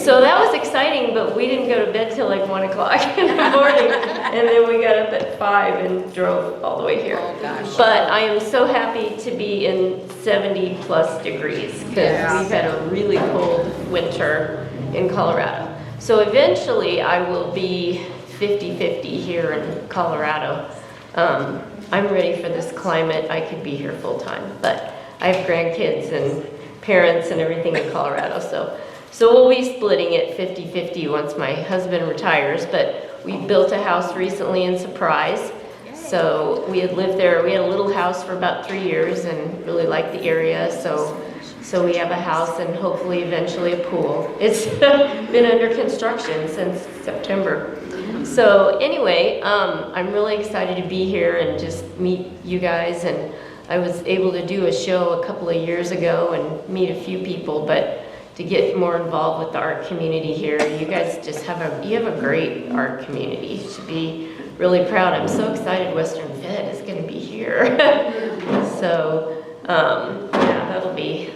so that was exciting, but we didn't go to bed till like 1 o'clock in the morning, and then we got up at 5 and drove all the way here. Oh, gosh. But I am so happy to be in 70 plus degrees, because we've had a really cold winter in Colorado. So eventually I will be 50-50 here in Colorado. I'm ready for this climate. I could be here full time, but I have grandkids and parents and everything in Colorado, so we'll be splitting it 50-50 once my husband retires. But we built a house recently in Surprise, so we had lived there. We had a little house for about 3 years and really liked the area, so we have a house and hopefully eventually a pool. It's been under construction since September. So anyway, I'm really excited to be here and just meet you guys. And I was able to do a show a couple of years ago and meet a few people, but to get more involved with the art community here, you guys just have a great art community. You should be really proud. I'm so excited Western Fit is going to be here. So yeah, that'll be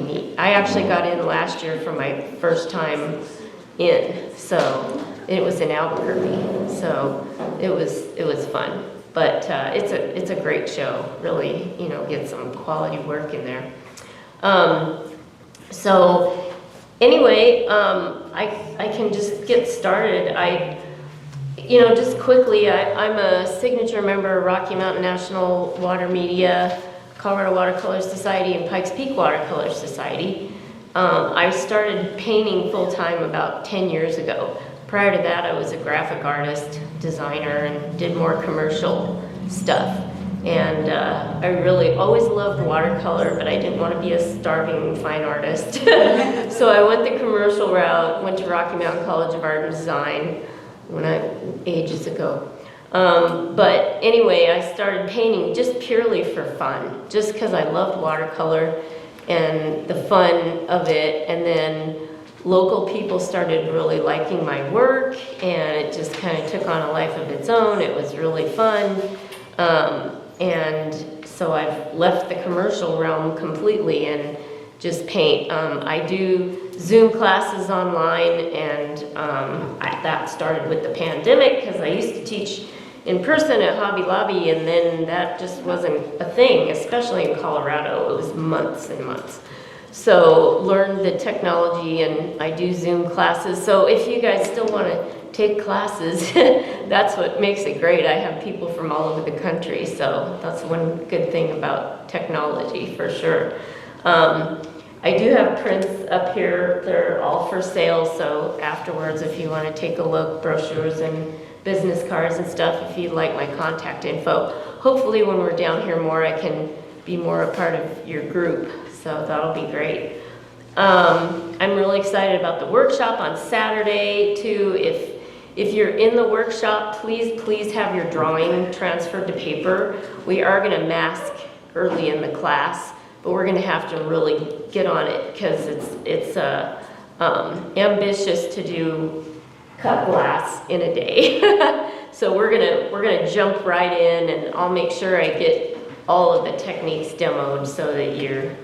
neat. I actually got in last year for my first time in, so it was in Albuquerque, so it was fun. But it's a great show. Really, get some quality work in there. So anyway, I can just get started. Just quickly, I'm a signature member of Rocky Mountain National Water Media, Colorado Watercolor Society, and Pikes Peak Watercolor Society. I started painting full-time about 10 years ago. Prior to that, I was a graphic artist, designer, and did more commercial stuff. And I really always loved watercolor, but I didn't want to be a starving fine artist. So I went the commercial route, went to Rocky Mountain College of Art and Design ages ago. But anyway, I started painting just purely for fun, just because I loved watercolor and the fun of it. And then local people started really liking my work, and it just kind of took on a life of its own. It was really fun. And so I've left the commercial realm completely and just paint. I do Zoom classes online, and that started with the pandemic, because I used to teach in person at Hobby Lobby, and then that just wasn't a thing, especially in Colorado. It was months and months. So learned the technology, and I do Zoom classes. So if you guys still want to take classes, that's what makes it great. I have people from all over the country, so that's one good thing about technology for sure. I do have prints up here. They're all for sale, so afterwards, if you want to take a look, brochures and business cards and stuff, if you'd like my contact info. Hopefully when we're down here more, I can be more a part of your group, so that'll be great. I'm really excited about the workshop on Saturday too. If you're in the workshop, please have your drawing transferred to paper. We are going to mask early in the class, but we're going to have to really get on it, because it's ambitious to do cut glass in a day. So we're gonna jump right in, and I'll make sure I get all of the techniques demoed so that you're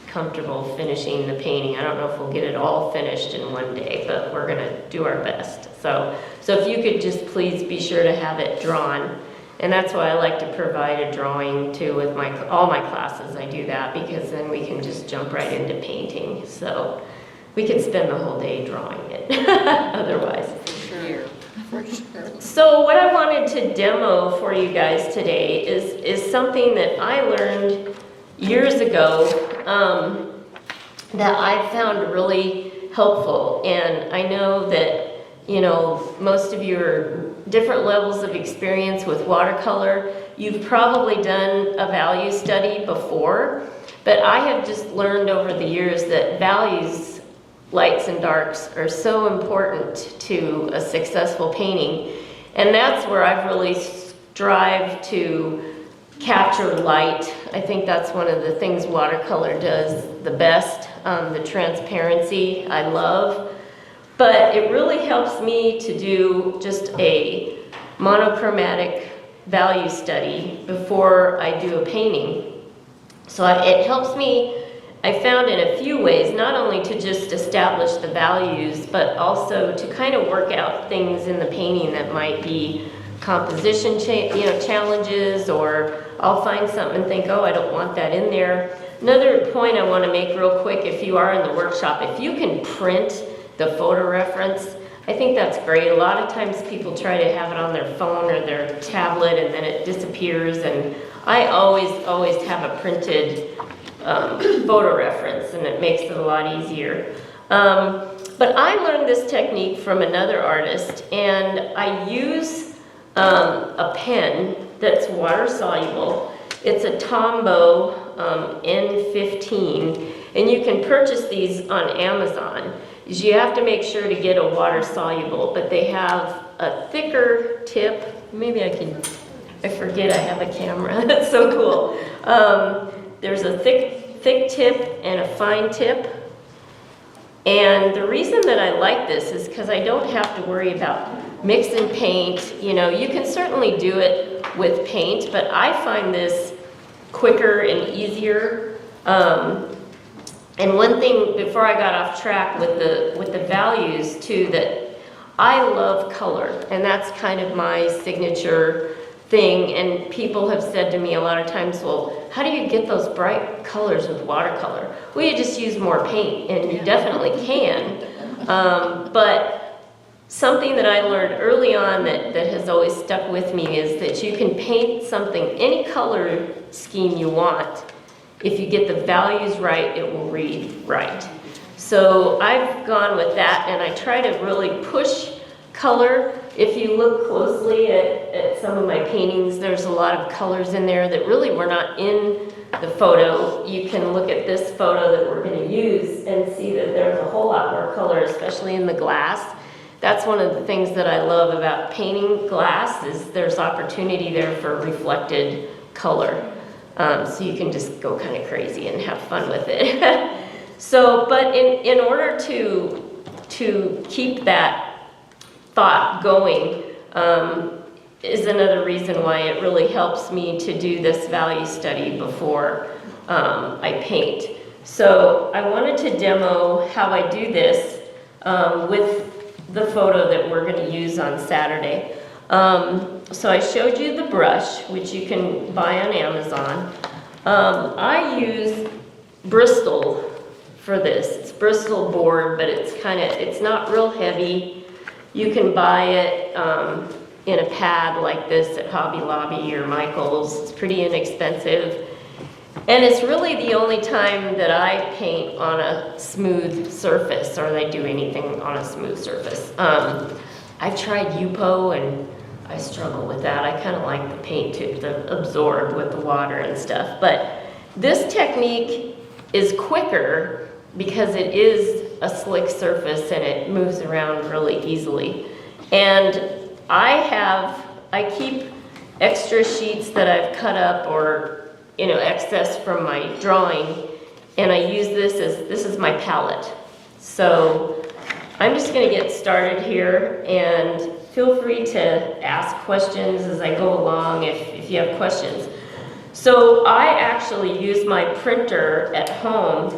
comfortable finishing the painting. I don't know if we'll get it all finished in one day, but we're gonna do our best. So if you could just please be sure to have it drawn. And that's why I like to provide a drawing too with all my classes. I do that because then we can just jump right into painting. So we could spend the whole day drawing it otherwise. For sure. So what I wanted to demo for you guys today is something that I learned years ago that I found really helpful. And I know that, most of you are different levels of experience with watercolor. You've probably done a value study before, but I have just learned over the years that values, lights and darks, are so important to a successful painting. And that's where I've really strived to capture light. I think that's one of the things watercolor does the best, the transparency I love. But it really helps me to do just a monochromatic value study before I do a painting. So it helps me I found in a few ways, not only to just establish the values, but also to kind of work out things in the painting that might be composition challenges, or I'll find something and think, oh, I don't want that in there. Another point I want to make real quick, if you are in the workshop, if you can print the photo reference, I think that's great. A lot of times people try to have it on their phone or their tablet and then it disappears, and I always have a printed photo reference, and it makes it a lot easier. But I learned this technique from another artist, and I use a pen that's water soluble. It's a Tombow N15, and you can purchase these on Amazon. You have to make sure to get a water soluble, but they have a thicker tip. Maybe I forget I have a camera. That's so cool. There's a thick tip and a fine tip. And the reason that I like this is because I don't have to worry about mixing paint. You know, you can certainly do it with paint, but I find this quicker and easier. And one thing before I got off track with the values too, that I love color, and that's kind of my signature thing. And people have said to me a lot of times, well, how do you get those bright colors with watercolor? Well, you just use more paint, and you definitely can. But something that I learned early on that has always stuck with me is that you can paint something, any color scheme you want. If you get the values right, it will read right. So I've gone with that, and I try to really push color. If you look closely at some of my paintings, there's a lot of colors in there that really were not in the photo. You can look at this photo that we're going to use and see that there's a whole lot more color, especially in the glass. That's one of the things that I love about painting glass, is there's opportunity there for reflected color. So you can just go kind of crazy and have fun with it. So, but in order to keep that thought going, is another reason why it really helps me to do this value study before I paint. So I wanted to demo how I do this with the photo that we're going to use on Saturday. So I showed you the brush, which you can buy on Amazon. I use Bristol for this. It's Bristol board, but it's not real heavy. You can buy it in a pad like this at Hobby Lobby or Michael's. It's pretty inexpensive. And it's really the only time that I paint on a smooth surface, or I do anything on a smooth surface. I've tried Yupo, and I struggle with that. I kind of like the paint to absorb with the water and stuff. But this technique is quicker because it is a slick surface and it moves around really easily. And I keep extra sheets that I've cut up, or excess from my drawing, and I use this is my palette. So I'm just going to get started here, and feel free to ask questions as I go along if you have questions. So I actually use my printer at home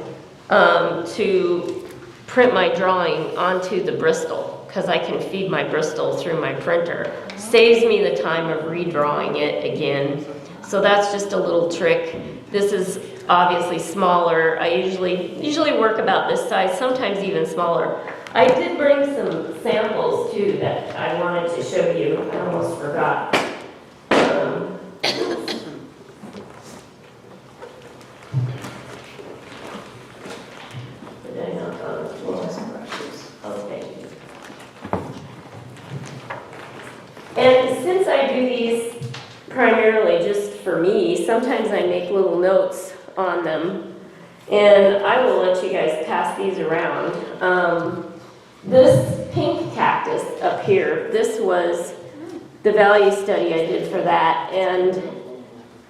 to print my drawing onto the Bristol, because I can feed my Bristol through my printer. Saves me the time of redrawing it again. So that's just a little trick. This is obviously smaller. I usually work about this size, sometimes even smaller. I did bring some samples too that I wanted to show you. I almost forgot. Did I knock on the floor? Okay. And since I do these primarily just for me, sometimes I make little notes on them, and I will let you guys pass these around. This pink cactus up here, this was the value study I did for that, and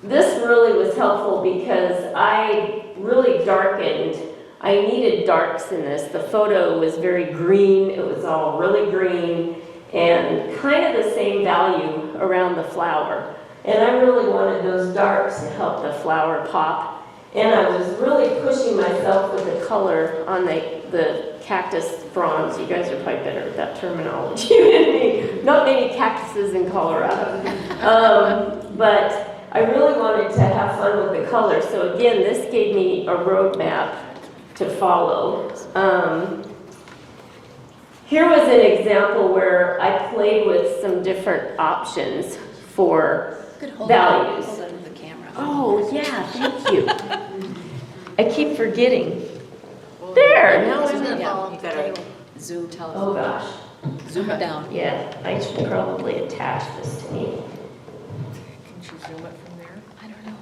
this really was helpful because I really darkened. I needed darks in this. The photo was very green. It was all really green and kind of the same value around the flower. And I really wanted those darks to help the flower pop. And I was really pushing myself with the color on the cactus fronds. You guys are probably better at that terminology than me. Not many cactuses in Colorado. But I really wanted to have fun with the color. So again, this gave me a roadmap to follow. Here was an example where I played with some different options for values. Hold under the camera. Oh, yeah, thank you. I keep forgetting. There, now I'm in. Yeah, you gotta zoom, tell us. Oh, gosh. Zoom it down. Yeah, I should probably attach this to me. Can she zoom it from there? I don't know.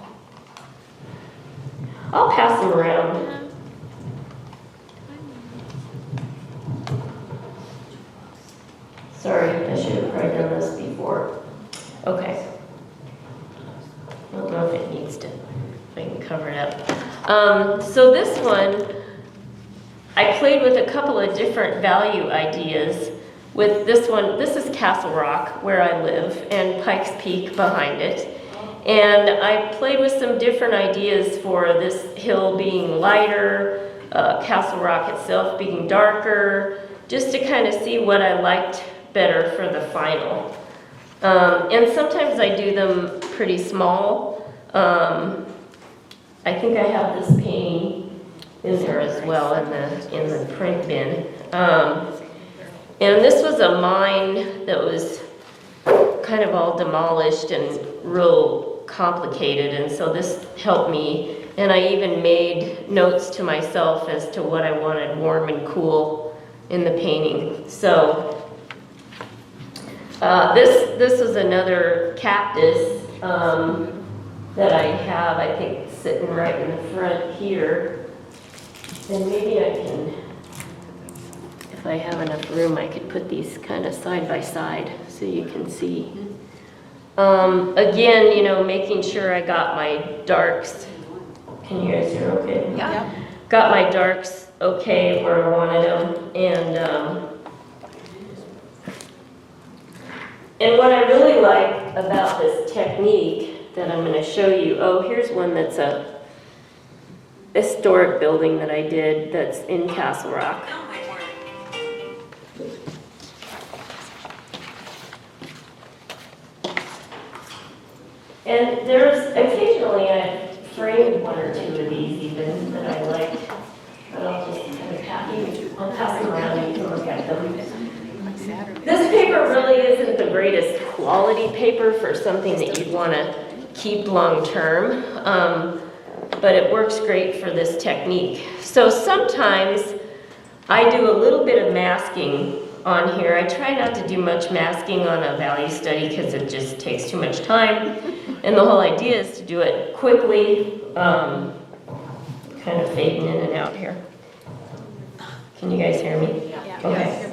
I'll pass them around. Sorry, I should have probably done this before. Okay. I don't know if it needs to, if I can cover it up. So this one, I played with a couple of different value ideas. With this one, this is Castle Rock, where I live, and Pikes Peak behind it. And I played with some different ideas for this hill being lighter, Castle Rock itself being darker, just to kind of see what I liked better for the final. And sometimes I do them pretty small. I think I have this painting in there as well in the print bin. And this was a mine that was kind of all demolished and real complicated, and so this helped me. And I even made notes to myself as to what I wanted warm and cool in the painting. So this is another cactus that I have, I think, sitting right in the front here. And maybe I can, if I have enough room, I could put these kind of side by side so you can see. Again, you know, making sure I got my darks. Can you guys hear okay? Yeah. Got my darks okay where I wanted them. And what I really like about this technique that I'm going to show you, oh, here's one that's a historic building that I did that's in Castle Rock. And there's occasionally I've framed one or two of these even that I like, but I'll just kind of I'll pass them around and you can look at them. This paper really isn't the greatest quality paper for something that you'd want to keep long term, but it works great for this technique. So sometimes I do a little bit of masking on here. I try not to do much masking on a value study because it just takes too much time. And the whole idea is to do it quickly, kind of fading in and out here. Can you guys hear me? Yeah. Okay.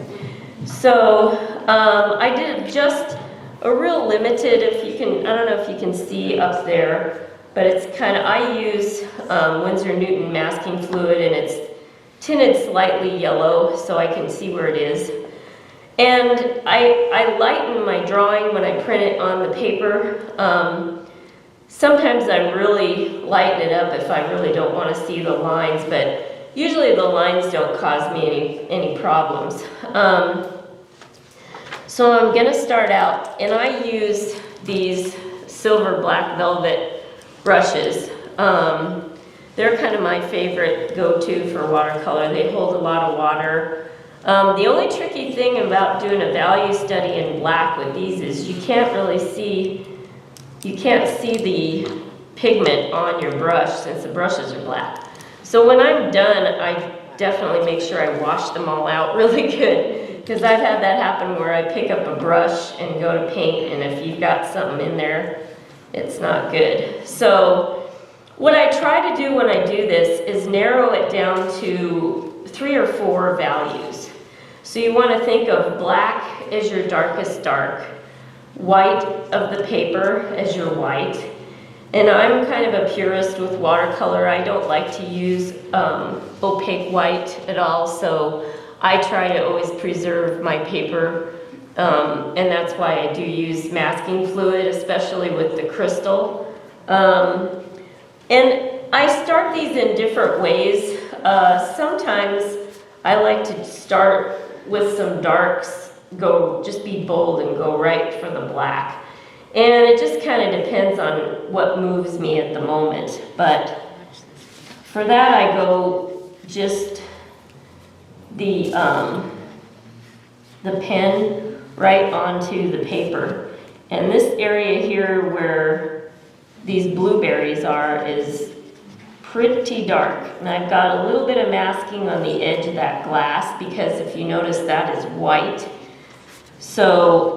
So I did just a real limited, if you can, I don't know if you can see up there, but it's kind of, I use Winsor Newton masking fluid, and it's tinted slightly yellow so I can see where it is. And I lighten my drawing when I print it on the paper. Sometimes I really lighten it up if I really don't want to see the lines, but usually the lines don't cause me any problems. So I'm going to start out, and I use these silver black velvet brushes. They're kind of my favorite go-to for watercolor. They hold a lot of water. The only tricky thing about doing a value study in black with these is you can't see the pigment on your brush since the brushes are black. So when I'm done, I definitely make sure I wash them all out really good, because I've had that happen where I pick up a brush and go to paint, and if you've got something in there, it's not good. So what I try to do when I do this is narrow it down to 3 or 4 values. So you want to think of black as your darkest dark, white of the paper as your white. And I'm kind of a purist with watercolor. I don't like to use opaque white at all, so I try to always preserve my paper, and that's why I do use masking fluid, especially with the crystal. And I start these in different ways. Sometimes I like to start with some darks, just be bold and go right for the black. And it just kind of depends on what moves me at the moment. But for that I go just the pen right onto the paper. And this area here where these blueberries are is pretty dark. And I've got a little bit of masking on the edge of that glass because if you notice that is white. So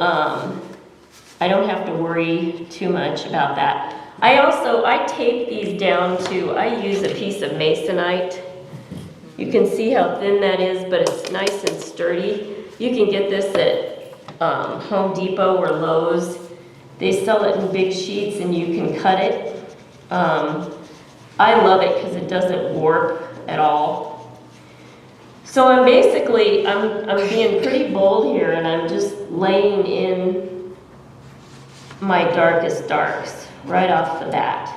I don't have to worry too much about that. I tape these down to, I use a piece of masonite. You can see how thin that is, but it's nice and sturdy. You can get this at Home Depot or Lowe's. They sell it in big sheets and you can cut it. I love it because it doesn't warp at all. So I'm being pretty bold here and I'm just laying in my darkest darks right off the bat.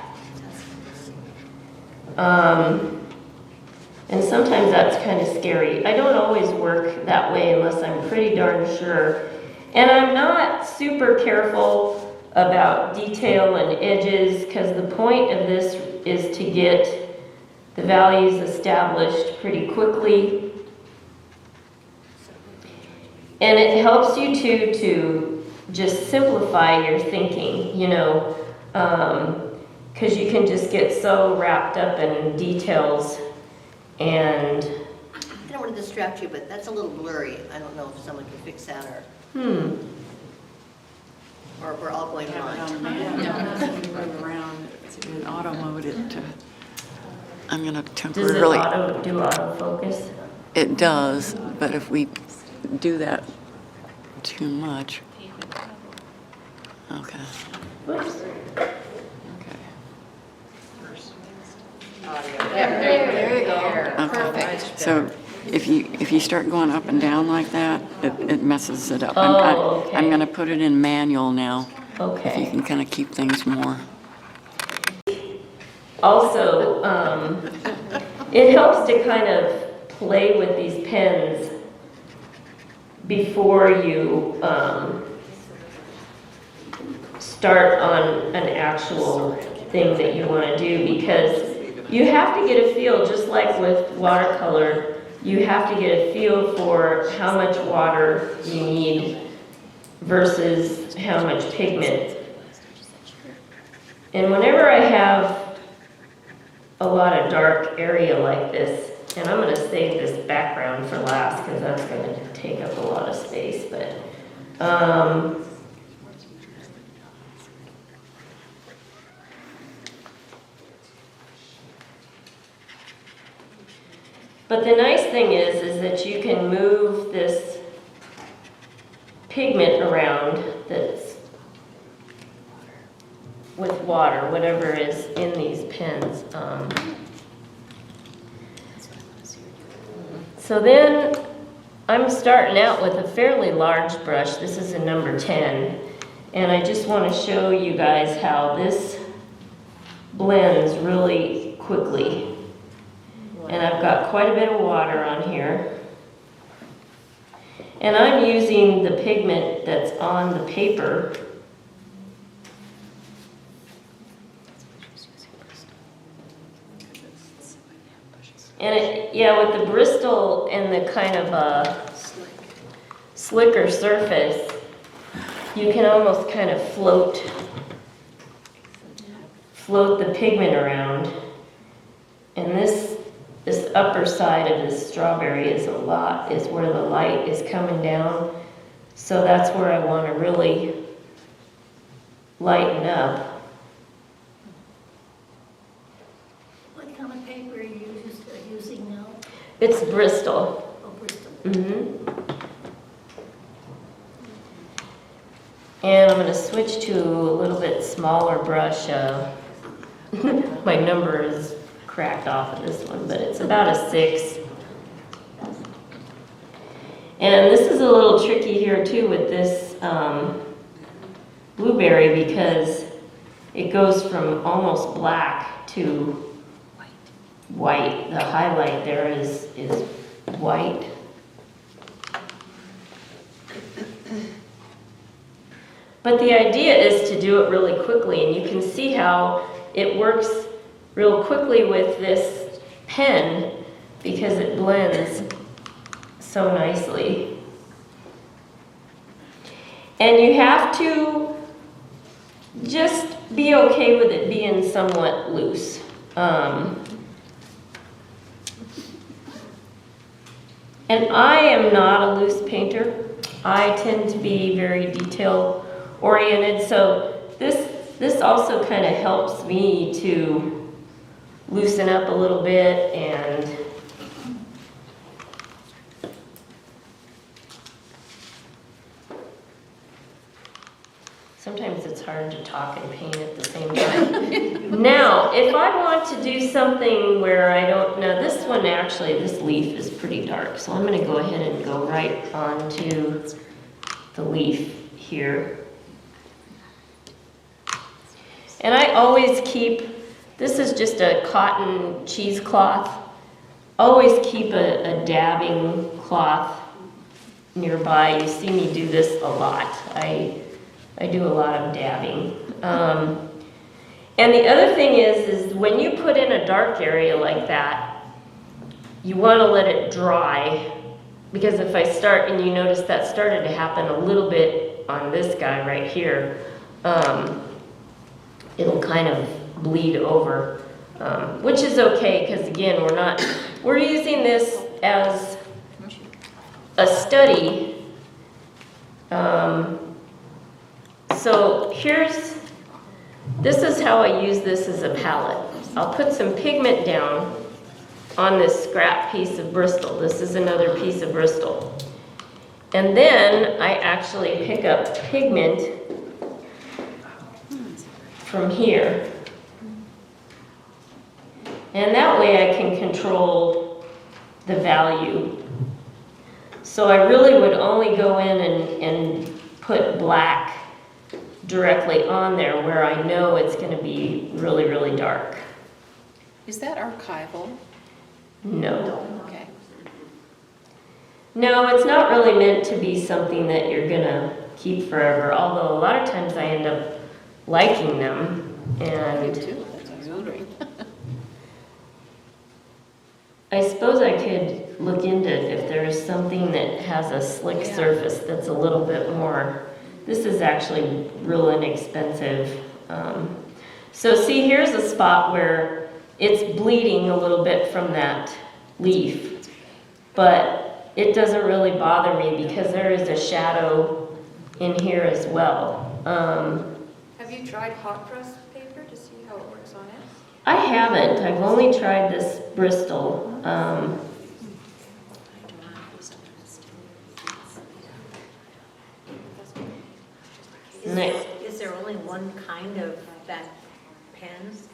And sometimes that's kind of scary. I don't always work that way unless I'm pretty darn sure. And I'm not super careful about detail and edges because the point of this is to get the values established pretty quickly. And it helps you to just simplify your thinking, you know, because you can just get so wrapped up in details. And I don't want to distract you, but that's a little blurry. I don't know if someone can fix that or if we're all going blind. Move around in auto mode. I'm going to does it temporarily. do autofocus? It does, but if we do that too much. Okay. Whoops. Okay. There you go. Perfect. So if you start going up and down like that, it messes it up. Oh, okay. I'm going to put it in manual now. If you Okay. can kind of keep things more. Also, it helps to kind of play with these pens before you start on an actual thing that you want to do, because you have to get a feel, just like with watercolor, you have to get a feel for how much water you need versus how much pigment. And whenever I have a lot of dark area like this, and I'm going to save this background for last because that's going to take up a lot of space, but the nice thing is that you can move this pigment around that's with water, whatever is in these pens. So then I'm starting out with a fairly large brush. This is a number 10. And I just want to show you guys how this blends really quickly. And I've got quite a bit of water on here. And I'm using the pigment that's on the paper. And with the Bristol and the kind of a slicker surface, you can almost kind of float the pigment around. And this upper side of this strawberry is where the light is coming down. So that's where I want to really lighten up. What kind of paper are you using now? It's Bristol. Oh, Bristol. And I'm going to switch to a little bit smaller brush. My number is cracked off of this one, but it's about a 6. And this is a little tricky here too with this blueberry because it goes from almost black to white. The highlight there is white. But the idea is to do it really quickly, and you can see how it works real quickly with this pen because it blends so nicely. And you have to just be okay with it being somewhat loose. And I am not a loose painter. I tend to be very detail oriented, so this also kind of helps me to loosen up a little bit, and sometimes it's hard to talk and paint at the same time. Now, if I want to do something where I don't know, this one actually, this leaf is pretty dark, so I'm going to go ahead and go right onto the leaf here. And I always keep, this is just a cotton cheesecloth, always keep a dabbing cloth nearby. You see me do this a lot. I do a lot of dabbing. And the other thing is when you put in a dark area like that, you want to let it dry, because if I start, and you notice that started to happen a little bit on this guy right here, it'll kind of bleed over, which is okay, because again, we're using this as a study. So this is how I use this as a palette. I'll put some pigment down on this scrap piece of Bristol. This is another piece of Bristol. And then I actually pick up pigment from here. And that way I can control the value. So I really would only go in and put black directly on there where I know it's going to be really, really dark. Is that archival? No. Okay. No, it's not really meant to be something that you're going to keep forever, although a lot of times I end up liking them. And Too. That's what I was wondering. I suppose I could look into if there's something that has a slick surface that's a little bit more. This is actually real inexpensive. So see, here's a spot where it's bleeding a little bit from that leaf, but it doesn't really bother me because there is a shadow in here as well. Have you tried hot press paper to see how it works on it? I haven't. I've only tried this Bristol. Is there only one kind of that pens?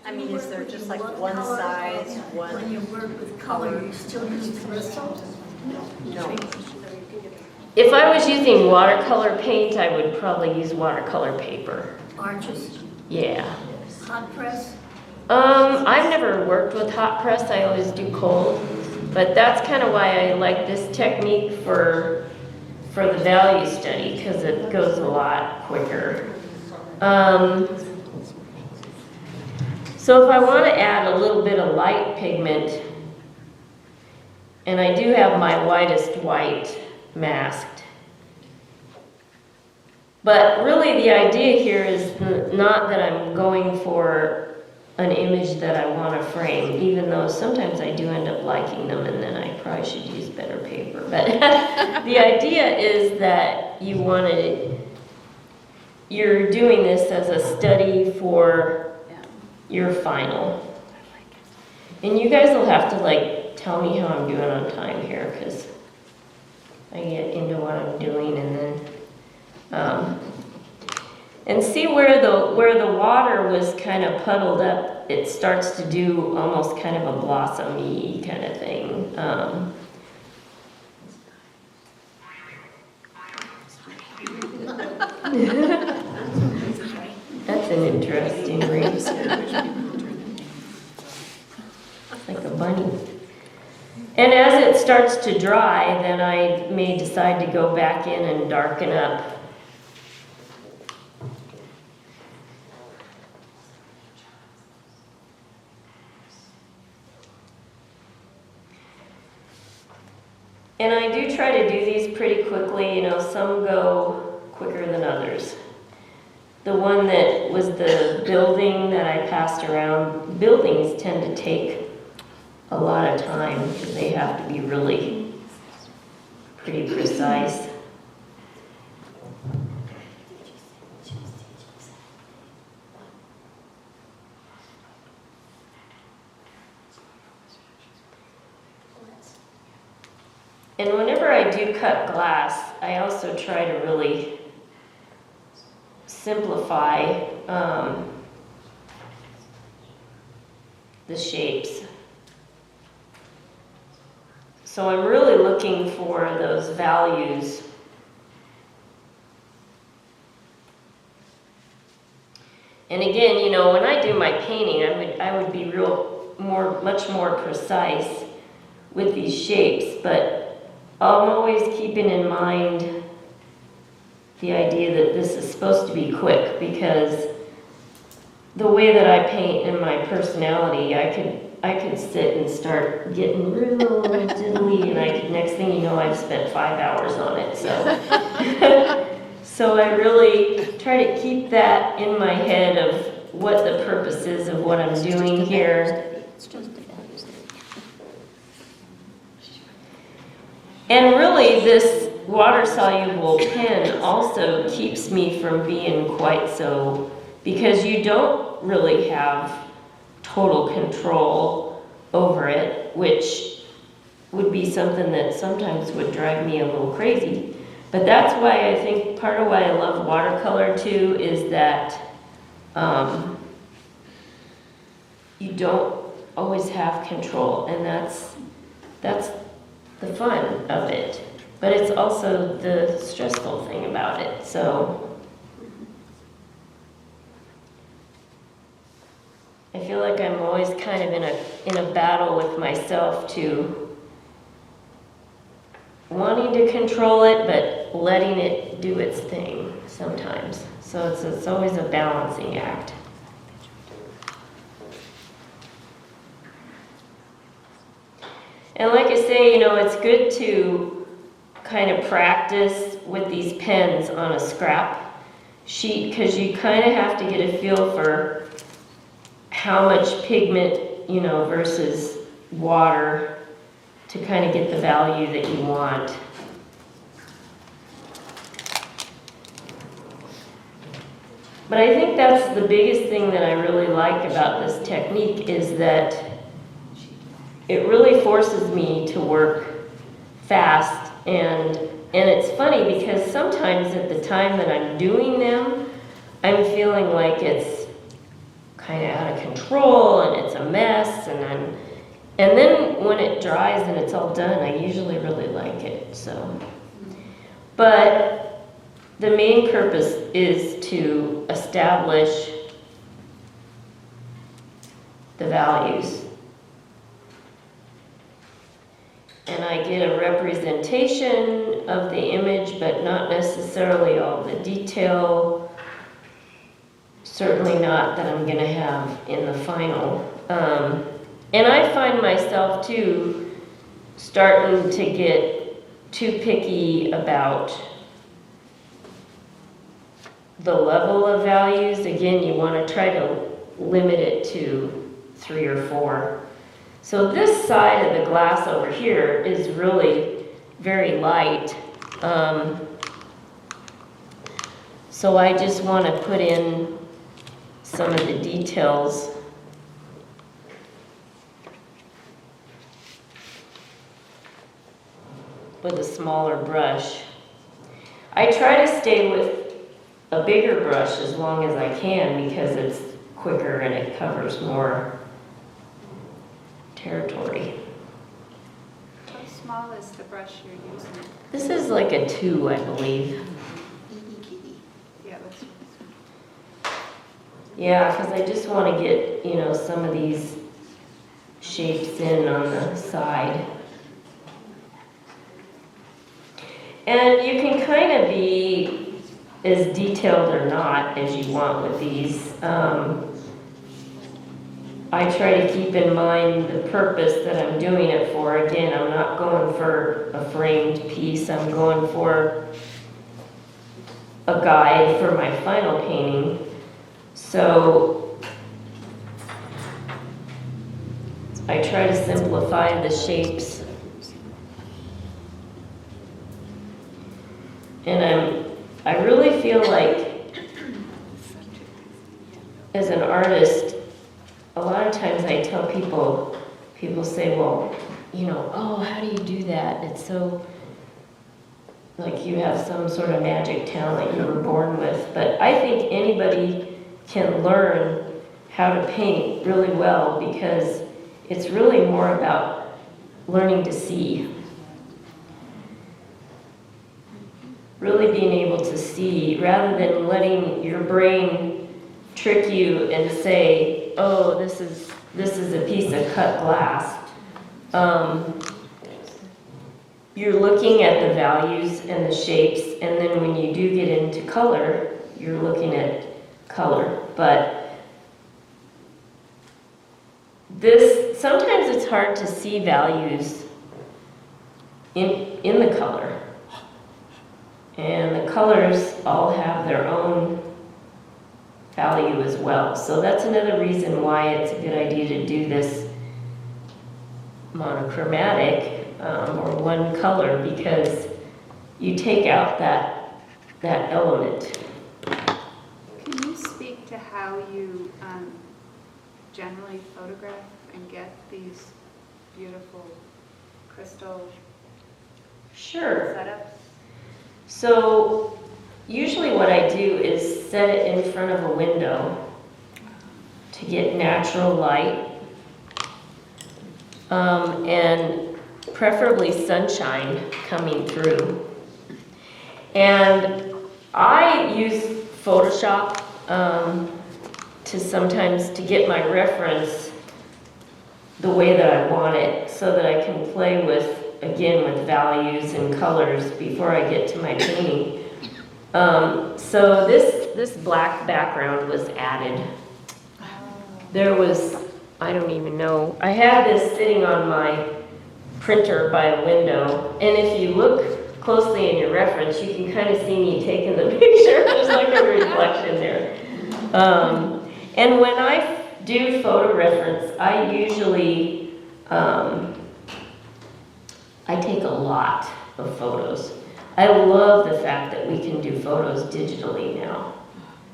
I mean, is there just like What one color- size, When one? you work with color, you still use Bristol? No. If I was using watercolor paint, I would probably use watercolor paper. Arches, Yeah. hot press? I've never worked with hot press. I always do cold, but that's kind of why I like this technique for the value study, because it goes a lot quicker. So if I want to add a little bit of light pigment, and I do have my whitest white masked, but really the idea here is not that I'm going for an image that I want to frame, even though sometimes I do end up liking them, and then I probably should use better paper. But the idea is that you're doing this as a study for your final. And you guys will have to tell me how I'm doing on time here, because I get into what I'm doing, and then and see where the water was kind of puddled up, it starts to do almost kind of a blossom-y kind of thing. That's an interesting read. starts to dry, then I may decide to go back in and darken up. And I do try to do these pretty quickly, some go quicker than others. The one that was the building that I passed around, buildings tend to take a lot of time because they have to be really pretty precise. And whenever I do cut glass, I also try to really simplify the shapes. So I'm really looking for those values. And again, when I do my painting, I would be much more precise with these shapes, but I'm always keeping in mind the idea that this is supposed to be quick, because the way that I paint and my personality, I could sit and start getting real diddly, and next thing you know, I've spent 5 hours on it. So I really try to keep that in my head of what the purpose is of what I'm doing here. And really, this water-soluble pen also keeps me from being quite so, because you don't really have total control over it, which would be something that sometimes would drive me a little crazy. But that's why I think part of why I love watercolor too is that you don't always have control, and that's the fun of it. But it's also the stressful thing about it. So I feel like I'm always kind of in a battle with myself to wanting to control it, but letting it do its thing sometimes. So it's always a balancing act. And like I say, it's good to kind of practice with these pens on a scrap sheet, because you kind of have to get a feel for how much pigment, versus water to kind of get the value that you want. But I think that's the biggest thing that I really like about this technique, is that it really forces me to work fast, and it's funny because sometimes at the time that I'm doing them, I'm feeling like it's kind of out of control and it's a mess, and then when it dries and it's all done, I usually really like it. So, but the main purpose is to establish the values. And I get a representation of the image, but not necessarily all the detail. Certainly not that I'm going to have in the final. And I find myself, too, starting to get too picky about the level of values. Again, you want to try to limit it to 3 or 4. So this side of the glass over here is really very light. So I just want to put in some of the details. With a smaller brush. I try to stay with a bigger brush as long as I can, because it's quicker and it covers more territory. How small is the brush you're using? This is like a 2, I believe. Yeah, that's. Yeah, because I just want to get, some of these shapes in on the side. And you can kind of be as detailed or not as you want with these. I try to keep in mind the purpose that I'm doing it for. Again, I'm not going for a framed piece, I'm going for a guide for my final painting. So I try to simplify the shapes. And I really feel like as an artist, a lot of times I tell people say, well, you know, oh, how do you do that? It's so, like you have some sort of magic talent you were born with. But I think anybody can learn how to paint really well, because it's really more about learning to see. Really being able to see, rather than letting your brain trick you and say, oh, this is a piece of cut glass. You're looking at the values and the shapes, and then when you do get into color, you're looking at color. But sometimes it's hard to see values in the color. And the colors all have their own value as well. So that's another reason why it's a good idea to do this monochromatic or one color, because you take out that element. Can you speak to how you generally photograph and get these beautiful crystal Sure. setups? So usually what I do is set it in front of a window to get natural light, and preferably sunshine coming through. And I use Photoshop to get my reference the way that I want it, so that I can play with values and colors before I get to my painting. So this black background was added. There was, I don't even know, I had this sitting on my printer by a window, and if you look closely in your reference, you can kind of see me taking the picture. There's like a reflection there. And when I do photo reference, I usually, I take a lot of photos. I love the fact that we can do photos digitally now,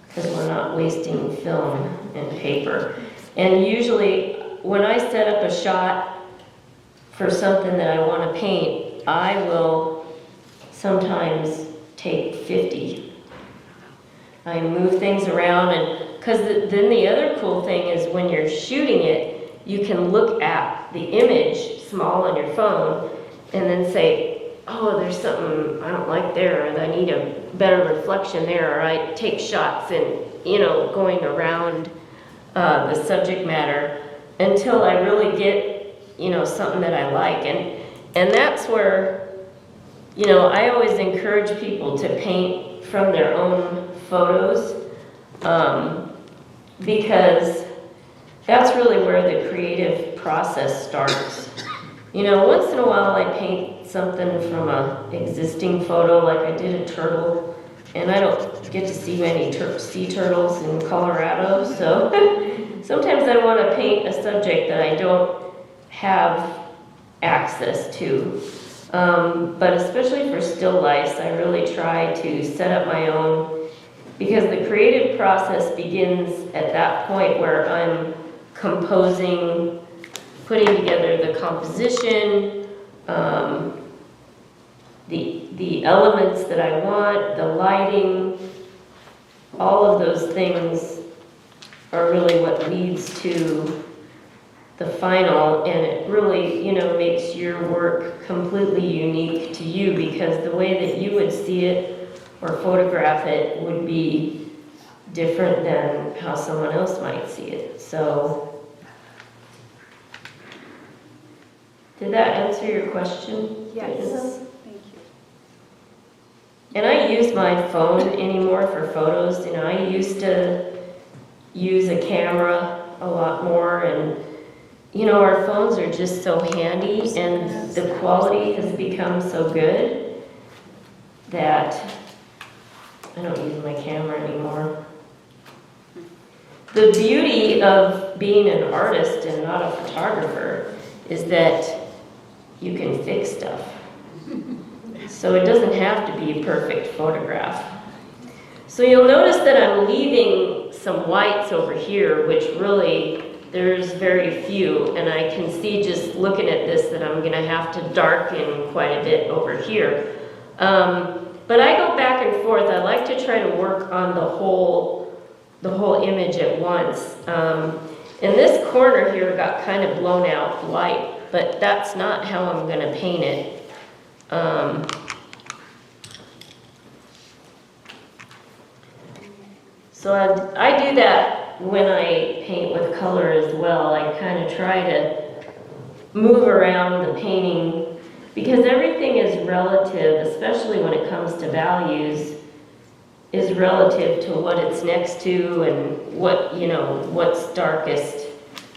because we're not wasting film and paper. And usually, when I set up a shot for something that I want to paint, I will sometimes take 50. I move things around, and because then the other cool thing is when you're shooting it, you can look at the image small on your phone and then say, oh, there's something I don't like there, or I need a better reflection there, or I take shots and, going around the subject matter until I really get, something that I like. And that's where, I always encourage people to paint from their own photos, because that's really where the creative process starts. Once in a while I paint something from an existing photo, like I did a turtle, and I don't get to see many sea turtles in Colorado, so sometimes I want to paint a subject that I don't have access to. But especially for still lifes, I really try to set up my own, because the creative process begins at that point where I'm composing, putting together the composition, the elements that I want, the lighting, all of those things are really what leads to the final, and it really, makes your work completely unique to you, because the way that you would see it or photograph it would be different than how someone else might see it. So, did that answer your question? Yes, thank you. And I use my phone anymore for photos. You know, I used to use a camera a lot more, and you know, our phones are just so handy, and the quality has become so good that I don't use my camera anymore. The beauty of being an artist and not a photographer is that you can fix stuff. So it doesn't have to be a perfect photograph. So you'll notice that I'm leaving some whites over here, which really, there's very few, and I can see just looking at this that I'm gonna have to darken quite a bit over here. But I go back and forth. I like to try to work on the whole image at once. And this corner here got kind of blown out light, but that's not how I'm gonna paint it. So I do that when I paint with color as well. I kind of try to move around the painting because everything is relative, especially when it comes to values, is relative to what it's next to and what, you know, what's darkest,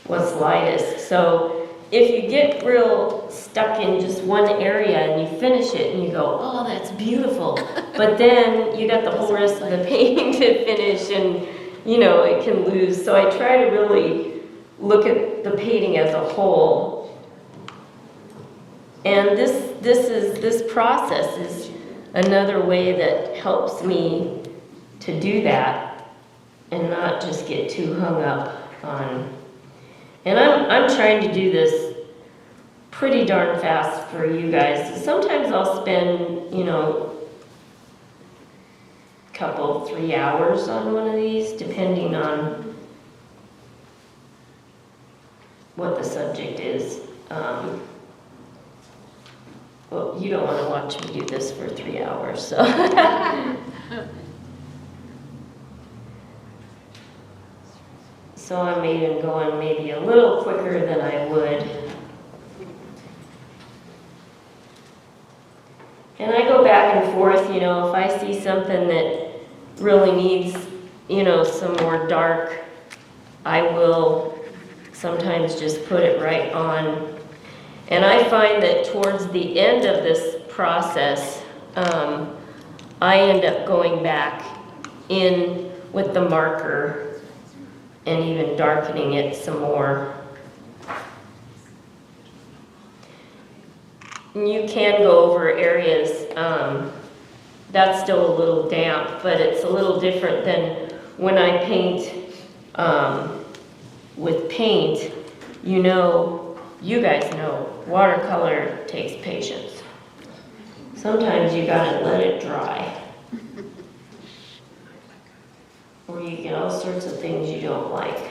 what's lightest. So if you get real stuck in just one area and you finish it and you go, oh, that's beautiful, but then you got the whole rest of the painting to finish and, you know, it can lose. So I try to really look at the painting as a whole. And this process is another way that helps me to do that and not just get too hung up on. And I'm trying to do this pretty darn fast for you guys. Sometimes I'll spend, you know, a couple, 3 hours on one of these, depending on what the subject is. Well, you don't want to watch me do this for 3 hours, so. So I'm even going maybe a little quicker than I would. And I go back and forth, you know, if I see something that really needs, you know, some more dark, I will sometimes just put it right on. And I find that towards the end of this process, I end up going back in with the marker and even darkening it some more. And you can go over areas, that's still a little damp, but it's a little different than when I paint with paint. You know, you guys know, watercolor takes patience. Sometimes you gotta let it dry. Or you get all sorts of things you don't like.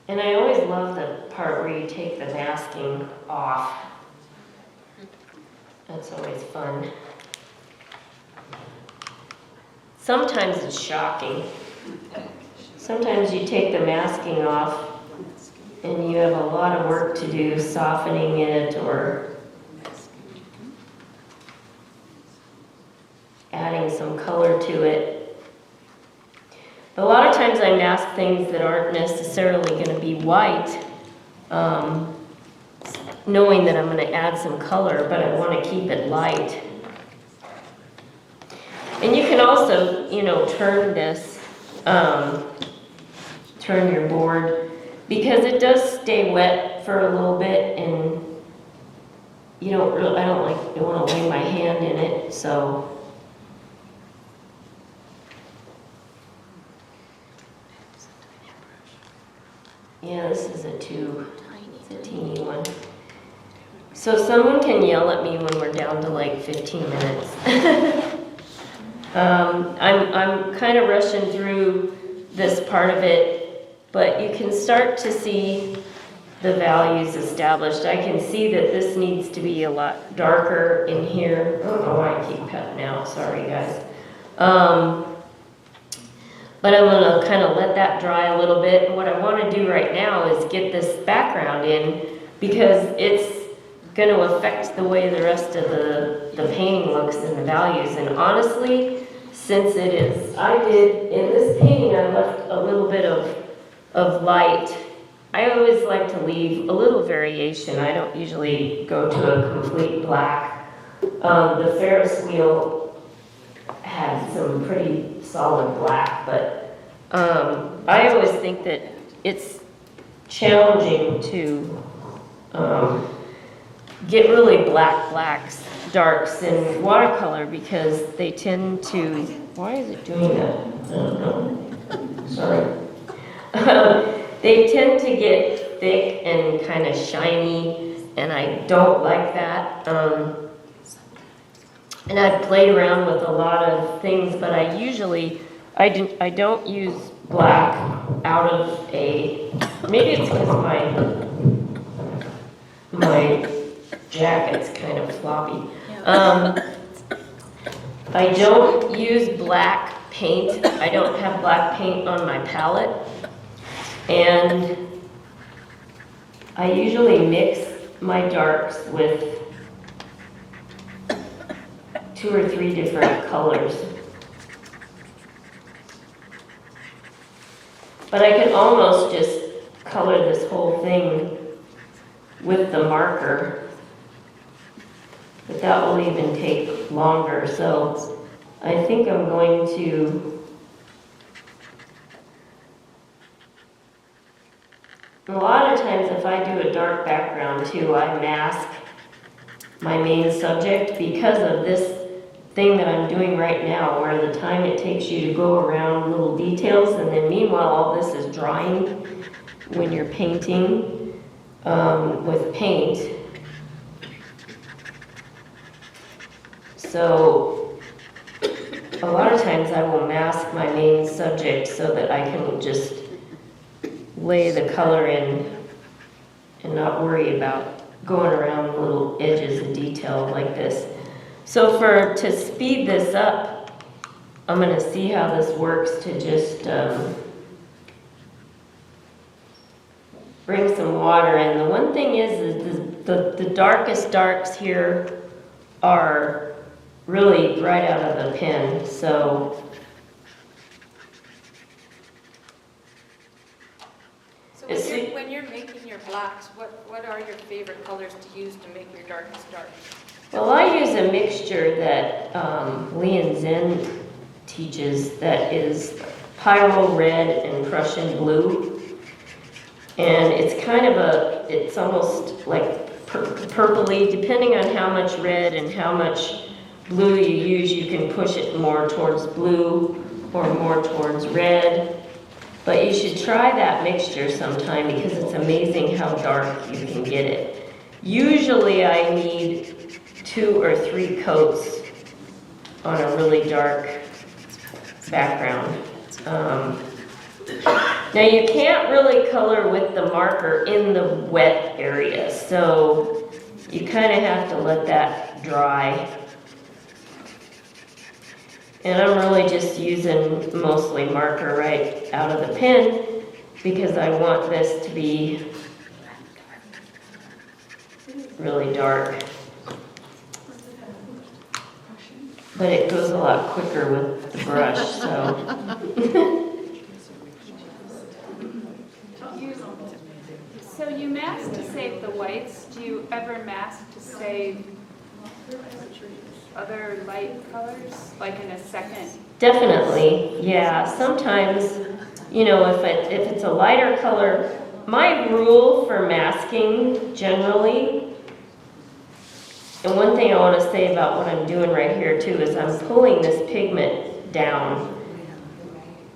And I always love the part where you take the masking off. That's always fun. Sometimes it's shocking. Sometimes you take the masking off and you have a lot of work to do softening it or adding some color to it. But a lot of times I mask things that aren't necessarily going to be white, knowing that I'm going to add some color, but I want to keep it light. And you can also, you know, turn this, turn your board, because it does stay wet for a little bit, and you don't really, I want to lay my hand in it, so. Yeah, this is a teeny one. So someone can yell at me when we're down to like 15 minutes. I'm kind of rushing through this part of it, but you can start to see the values established. I can see that this needs to be a lot darker in here. I don't know why I keep cutting out, sorry guys. But I'm gonna kind of let that dry a little bit. And what I want to do right now is get this background in because it's going to affect the way the rest of the painting looks and the values. And honestly, since it is, in this painting, I left a little bit of light. I always like to leave a little variation. I don't usually go to a complete black. The Ferris wheel had some pretty solid black, but I always think that it's challenging to get really blacks, darks in watercolor because they tend to, why is it doing that? I don't know, sorry. They tend to get thick and kind of shiny, and I don't like that. And I've played around with a lot of things, but I don't use black out of maybe it's because my jacket's kind of floppy. I don't use black paint. I don't have black paint on my palette. And I usually mix my darks with 2 or 3 different colors. But I can almost just color this whole thing with the marker, but that will even take longer. So I think I'm going to, a lot of times if I do a dark background too, I mask my main subject because of this thing that I'm doing right now, where the time it takes you to go around little details, and then meanwhile all this is drying when you're painting with paint. So a lot of times I will mask my main subject so that I can just lay the color in and not worry about going around little edges of detail like this. So to speed this up, I'm going to see how this works to just bring some water in. The one thing is the darkest darks here are really right out of the pen. So when you're making your blacks, what are your favorite colors to use to make your darkest dark? well, I use a mixture that Leon Zen teaches that is Pyro Red and Prussian Blue. And it's kind of it's almost like purpley, depending on how much red and how much blue you use, you can push it more towards blue or more towards red. But you should try that mixture sometime because it's amazing how dark you can get it. Usually I need 2 or 3 coats on a really dark background. Now you can't really color with the marker in the wet area, so you kind of have to let that dry. And I'm really just using mostly marker right out of the pen because I want this to be really dark. But it goes a lot quicker with the brush, so. So you mask to save the whites. Do you ever mask to save other light colors, like in a second? Definitely, yeah. Sometimes, if it's a lighter color, my rule for masking generally, and one thing I want to say about what I'm doing right here too is I'm pulling this pigment down.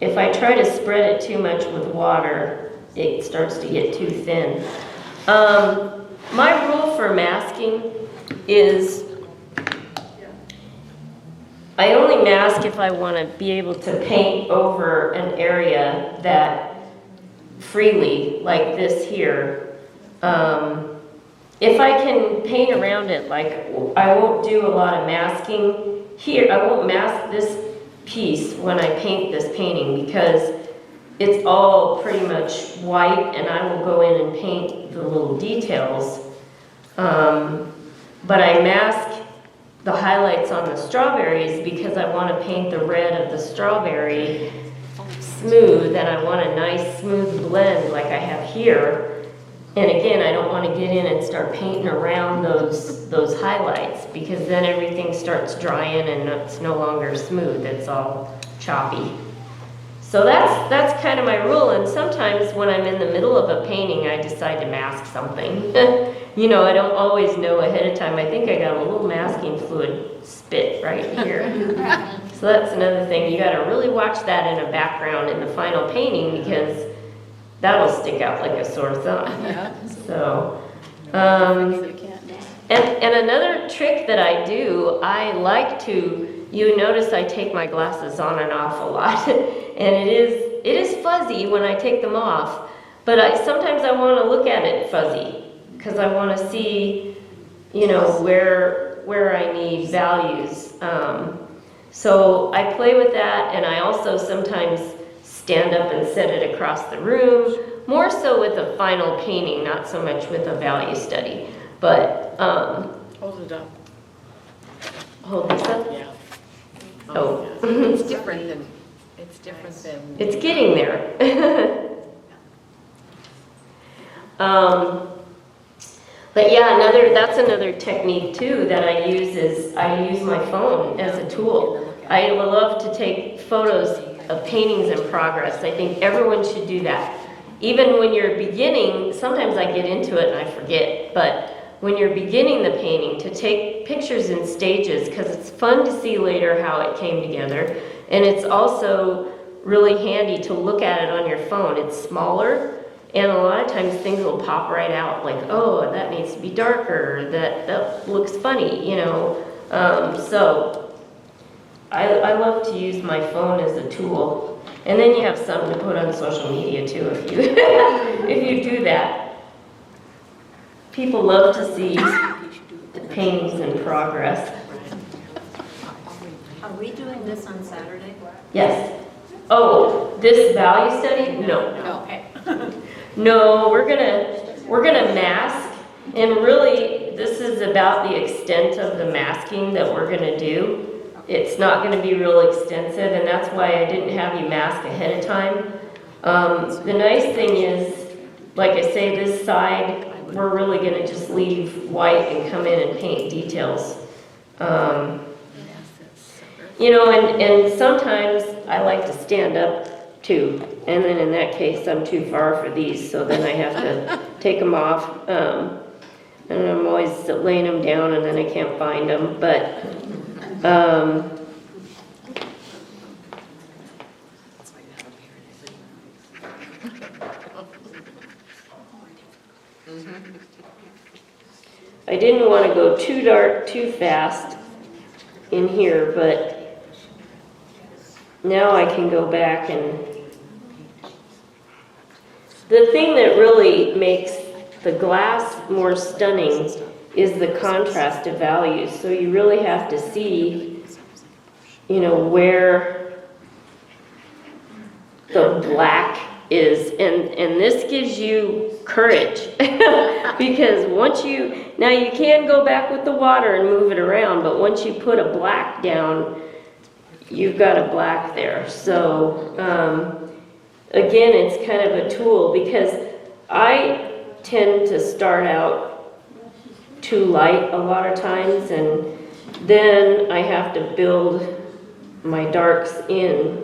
If I try to spread it too much with water, it starts to get too thin. My rule for masking is I only mask if I want to be able to paint over an area that freely, like this here. If I can paint around it, like I won't do a lot of masking here. I won't mask this piece when I paint this painting because it's all pretty much white and I will go in and paint the little details. But I mask the highlights on the strawberries because I want to paint the red of the strawberry smooth, and I want a nice smooth blend like I have here. And again, I don't want to get in and start painting around those highlights because then everything starts drying and it's no longer smooth, it's all choppy. So that's kind of my rule, and sometimes when I'm in the middle of a painting, I decide to mask something. You know, I don't always know ahead of time. I think I got a little masking fluid spit right here. So that's another thing. You got to really watch that in a background in the final painting because that'll stick out like a sore thumb. So, and another trick that I do, I like to, you notice I take my glasses on and off a lot. And it is fuzzy when I take them off, but sometimes I want to look at it fuzzy because I want to see, you know, where I need values. So I play with that, and I also sometimes stand up and set it across the room, more so with a final painting, not so much with a value study. But Hold it up. hold this up. Yeah. Oh. It's different than, It's getting there. But yeah, that's another technique too that I use is I use my phone as a tool. I love to take photos of paintings in progress. I think everyone should do that. Even when you're beginning, sometimes I get into it and I forget, but when you're beginning the painting, to take pictures in stages because it's fun to see later how it came together. And it's also really handy to look at it on your phone. It's smaller, and a lot of times things will pop right out, like, oh, that needs to be darker, that looks funny, you know. So I love to use my phone as a tool. And then you have something to put on social media too if you if you do that. People love to see the paintings in progress. Are we doing this on Saturday? Yes. Oh, this value study? No. Okay. No, we're gonna mask, and really this is about the extent of the masking that we're gonna do. It's not gonna be real extensive, and that's why I didn't have you mask ahead of time. The nice thing is, like I say, this side, we're really gonna just leave white and come in and paint details. You know, and sometimes I like to stand up too, and then in that case, I'm too far for these, so then I have to take them off. And I'm always laying them down and then I can't find them, but I didn't want to go too dark too fast in here, but now I can go back and the thing that really makes the glass more stunning is the contrast of values. So you really have to see, you know, where the black is, and this gives you courage because once now you can go back with the water and move it around, but once you put a black down, you've got a black there. So again, it's kind of a tool because I tend to start out too light a lot of times, and then I have to build my darks in.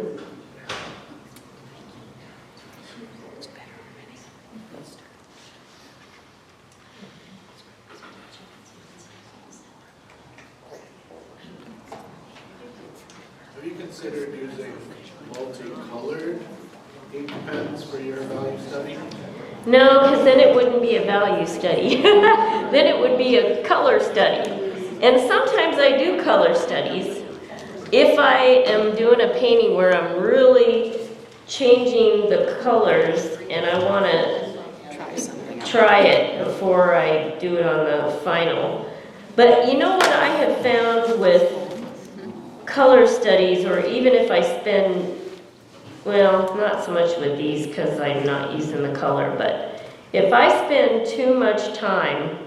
Have you considered using multicolored ink pens for your value study? No, because then it wouldn't be a value study. Then it would be a color study. And sometimes I do color studies. If I am doing a painting where I'm really changing the colors and I want to try it before I do it on the final. But you know what I have found with color studies, or even if I spend, well, not so much with these because I'm not using the color, but if I spend too much time,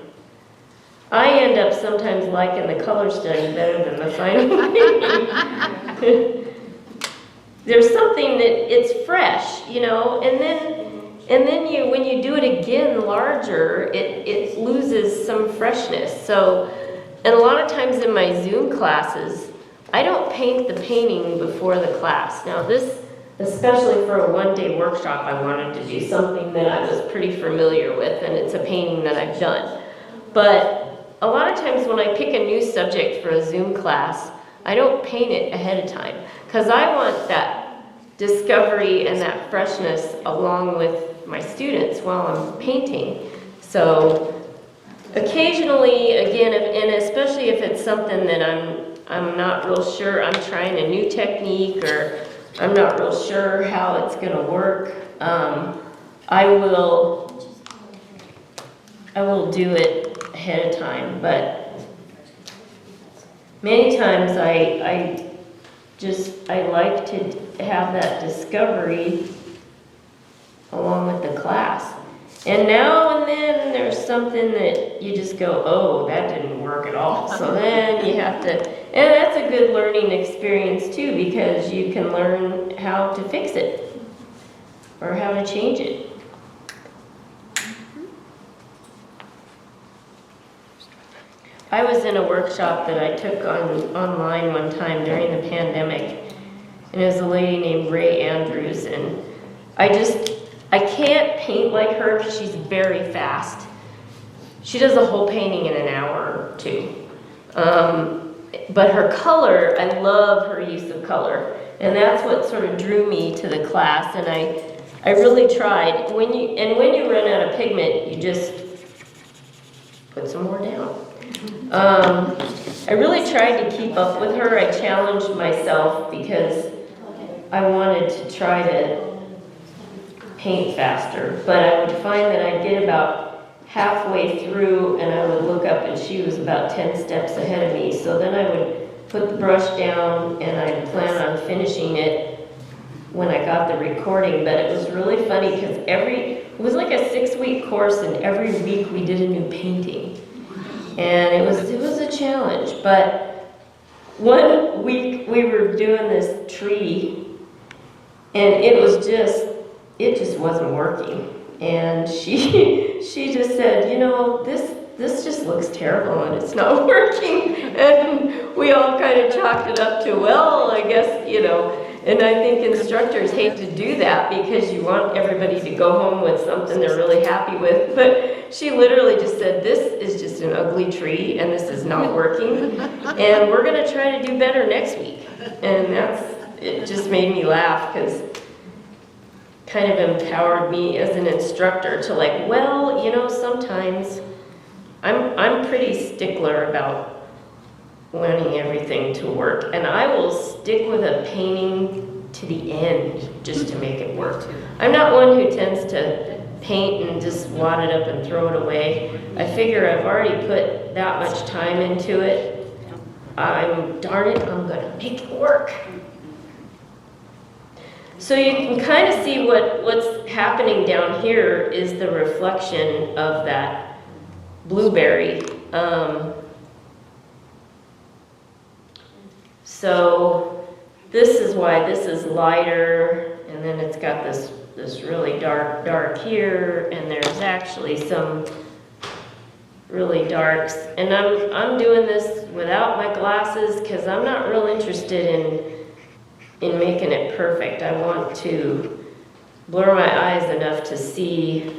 I end up sometimes liking the color study better than the final painting. There's something that it's fresh, you know, and then you, when you do it again larger, it loses some freshness. So, and a lot of times in my Zoom classes, I don't paint the painting before the class. Now this, especially for a one-day workshop, I wanted to do something that I was pretty familiar with, and it's a painting that I've done. But a lot of times when I pick a new subject for a Zoom class, I don't paint it ahead of time, because I want that discovery and that freshness along with my students while I'm painting. So occasionally, again, and especially if it's something that I'm not real sure, I'm trying a new technique, or I'm not real sure how it's going to work, I will do it ahead of time. But many times I like to have that discovery along with the class. And now and then there's something that you just go, oh, that didn't work at all. So then you have to, and that's a good learning experience too, because you can learn how to fix it or how to change it. I was in a workshop that I took online one time during the pandemic, and it was a lady named Ray Andrews, and I can't paint like her because she's very fast. She does a whole painting in an hour or two. But her color, I love her use of color, and that's what sort of drew me to the class, and I really tried. When you run out of pigment, you just put some more down. I really tried to keep up with her. I challenged myself because I wanted to try to paint faster, but I would find that I'd get about halfway through and I would look up and she was about 10 steps ahead of me. So then I would put the brush down and I'd plan on finishing it when I got the recording. But it was really funny because it was like a 6-week course, and every week we did a new painting. And it was a challenge. But one week we were doing this tree, and it just wasn't working. And she just said, you know, this just looks terrible and it's not working. And we all kind of chalked it up to, well, I guess, you know. And I think instructors hate to do that because you want everybody to go home with something they're really happy with. But she literally just said, this is just an ugly tree and this is not working. And we're going to try to do better next week. And it just made me laugh because kind of empowered me as an instructor to like, well, you know, sometimes I'm pretty stickler about wanting everything to work, and I will stick with a painting to the end just to make it work. I'm not one who tends to paint and just wad it up and throw it away. I figure I've already put that much time into it. Darn it, I'm gonna make it work. So you can kind of see what's happening down here is the reflection of that blueberry. So this is why this is lighter, and then it's got this really dark here, and there's actually some really darks. And I'm doing this without my glasses because I'm not real interested in making it perfect. I want to blur my eyes enough to see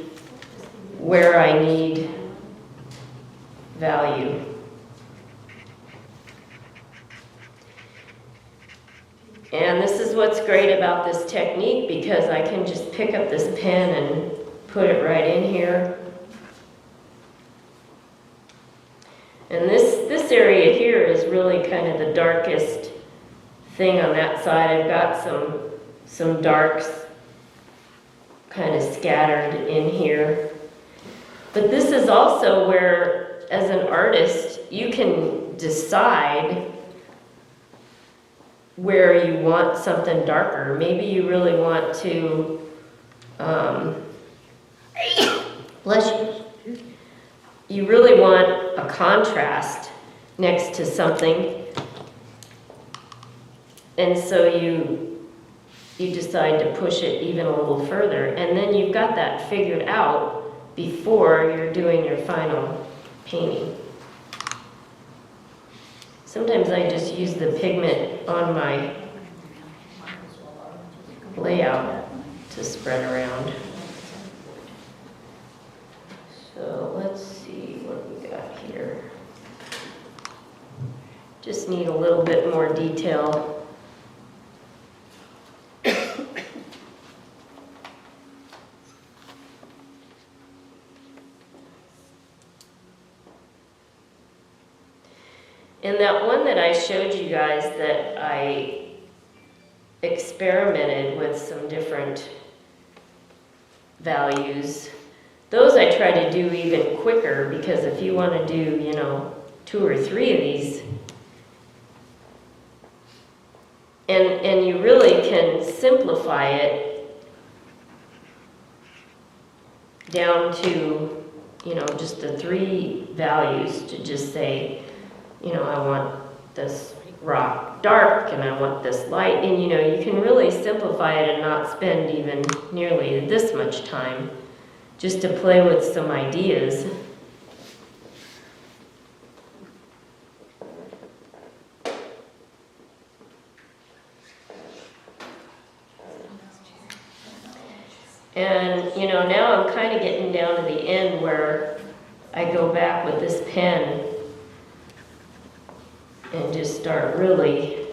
where I need value. And this is what's great about this technique, because I can just pick up this pen and put it right in here. And this area here is really kind of the darkest thing on that side. I've got some darks kind of scattered in here. But this is also where, as an artist, you can decide where you want something darker. Maybe you really want to, bless you. You really want a contrast next to something. And so you decide to push it even a little further. And then you've got that figured out before you're doing your final painting. Sometimes I just use the pigment on my layout to spread around. So let's see what we got here. Just need a little bit more detail. And that one that I showed you guys that I experimented with some different values, those I try to do even quicker, because if you want to do, 2 or 3 of these, and you really can simplify it down to, just the 3 values to just say, I want this rock dark and I want this light, and you can really simplify it and not spend even nearly this much time just to play with some ideas. And now I'm kind of getting down to the end where I go back with this pen and just start really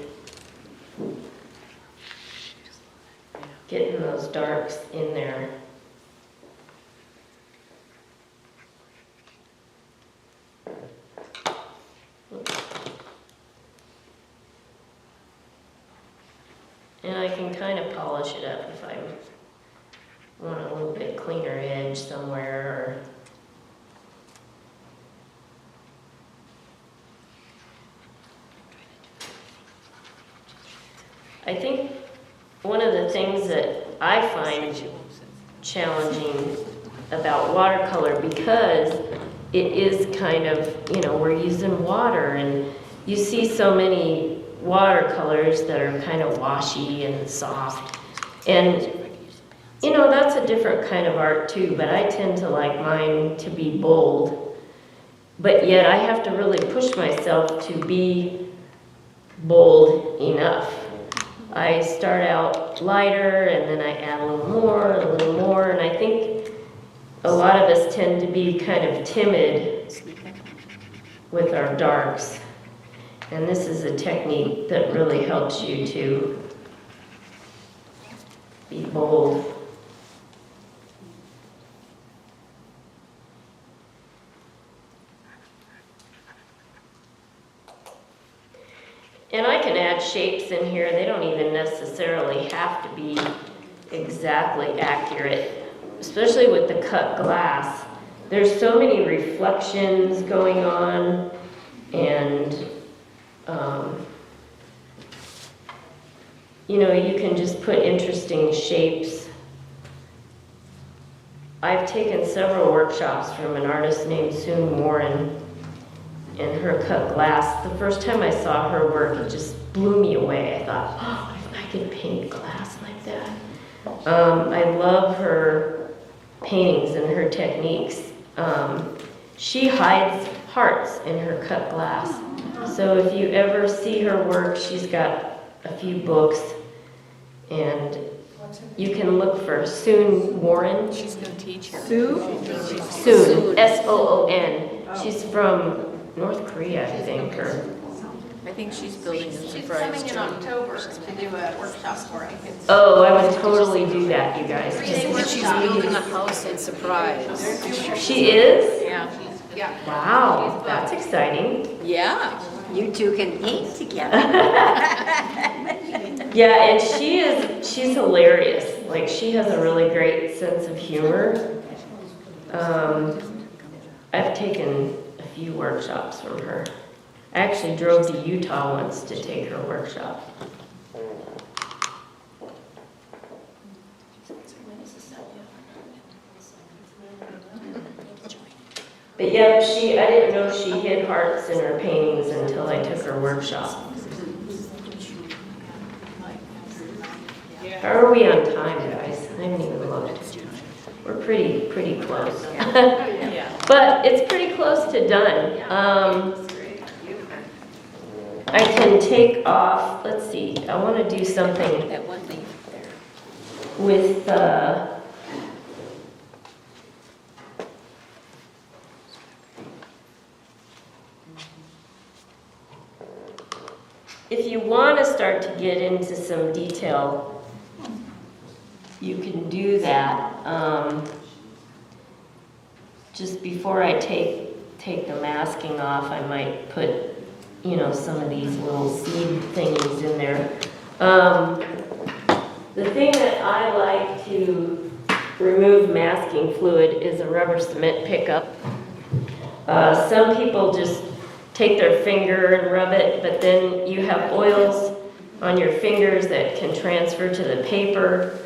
getting those darks in there. And I can kind of polish it up if I want a little bit cleaner edge somewhere, or I think one of the things that I find challenging about watercolor, because it is kind of, we're using water, and you see so many watercolors that are kind of washy and soft. And, that's a different kind of art too, but I tend to like mine to be bold. But yet I have to really push myself to be bold enough. I start out lighter, and then I add a little more, and I think a lot of us tend to be kind of timid with our darks. And this is a technique that really helps you to be bold. And I can add shapes in here. They don't even necessarily have to be exactly accurate, especially with the cut glass. There's so many reflections going on, and you can just put interesting shapes. I've taken several workshops from an artist named Soon Warren and her cut glass. The first time I saw her work, it just blew me away. I thought, oh, if I could paint glass like that. I love her paintings and her techniques. She hides hearts in her cut glass. So if you ever see her work, she's got a few books, and you can look for Soon Warren. She's going to teach here. Soon, S-O-O-N. She's from North Korea, I think, or... I think she's building a She's surprise coming in job. October to do a workshop for it. Oh, I would totally do that, you guys. She's building a house in Surprise. She is? Yeah. Yeah. Wow, that's exciting. Yeah. You two can paint together. Yeah, and she's hilarious. Like, she has a really great sense of humor. I've taken a few workshops from her. I actually drove to Utah once to take her workshop. But yep, I didn't know she hid hearts in her paintings until I took her workshop. How are we on time, guys? I haven't even looked. We're pretty close. But it's pretty close to done. I can take off, let's see, I want to do something with if you want to start to get into some detail, you can do that. Just before I take the masking off, I might put, you know, some of these little seed thingies in there. The thing that I like to remove masking fluid is a rubber cement pickup. Some people just take their finger and rub it, but then you have oils on your fingers that can transfer to the paper.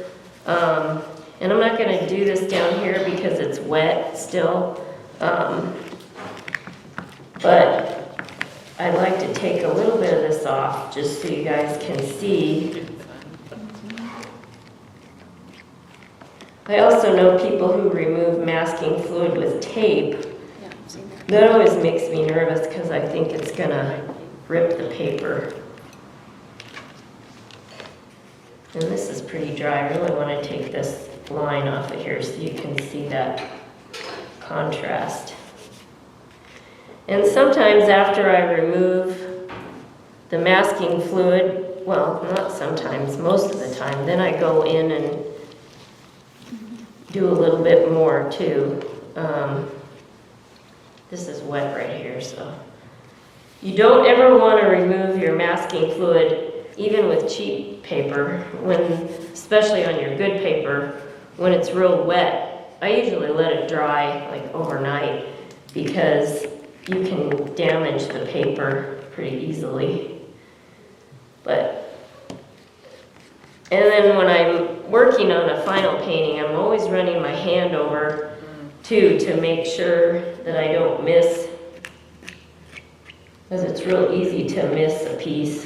And I'm not going to do this down here because it's wet still. But I like to take a little bit of this off just so you guys can see. I also know people who remove masking fluid with tape. That always makes me nervous because I think it's going to rip the paper. And this is pretty dry. I really want to take this line off of here so you can see that contrast. And sometimes after I remove the masking fluid, well, not sometimes, most of the time, then I go in and do a little bit more too. This is wet right here, so. You don't ever want to remove your masking fluid, even with cheap paper, especially on your good paper, when it's real wet. I usually let it dry like overnight because you can damage the paper pretty easily. And then when I'm working on a final painting, I'm always running my hand over too to make sure that I don't miss, because it's real easy to miss a piece.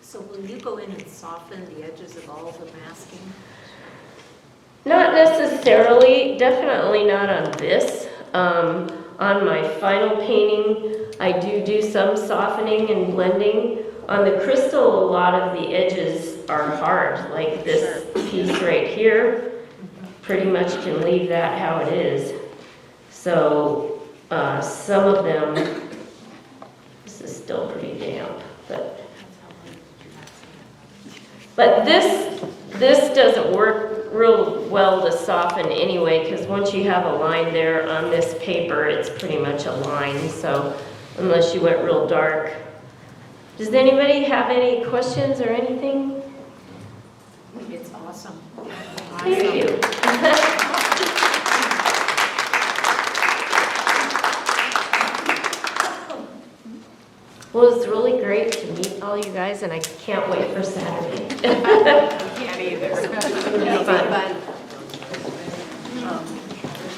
So will you go in and soften the edges of all the masking? Not necessarily, definitely not on this. On my final painting, I do some softening and blending. On the crystal, a lot of the edges are hard, like this piece right here. Pretty much can leave that how it is. So some of them, this is still pretty damp, but this doesn't work real well to soften anyway, because once you have a line there on this paper, it's pretty much a line, so unless you went real dark. Does anybody have any questions or anything? It's awesome. Thank you. Well, it's really great to meet all you guys, and I can't wait for Saturday. Can't either. It'll be fun.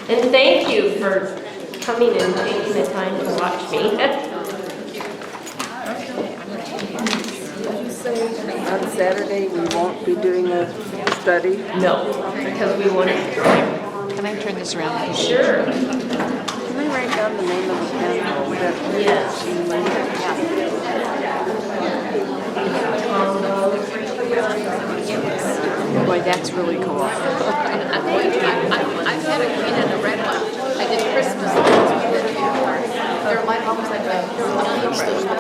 And thank you for coming and taking the time to watch me. Did you say on Saturday we won't be doing a study? No, because we want to. Can I turn this around? Sure. Can I write down the name of the pen? Yes. Boy, that's really cool. I've had a green and a red one. I did Christmas ones with it. They're like almost like a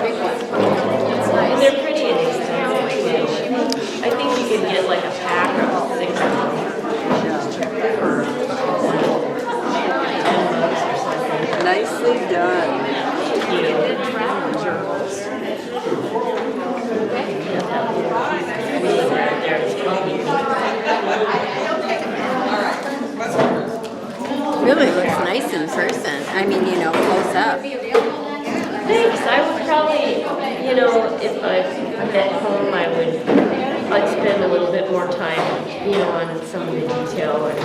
big one. It's And nice. they're pretty inexpensive. I think you could get like a pack of 6 of them for $10 or something. Nicely done. Really looks nice in person. I mean, you know, close up. Thanks. I would probably, you know, if I get home, I'd spend a little bit more time, you know, on some of the detail and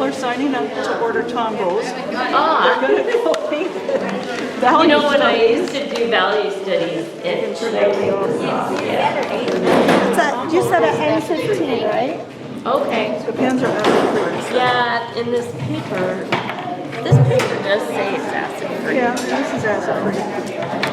people are signing up to order tombos. Ah, They're gonna go paint you value know, when I studies. used to do value studies, You said at M15, right? okay. The pens are acid Yeah, in this paper does say it's acid free. free. Yeah, this is acid free.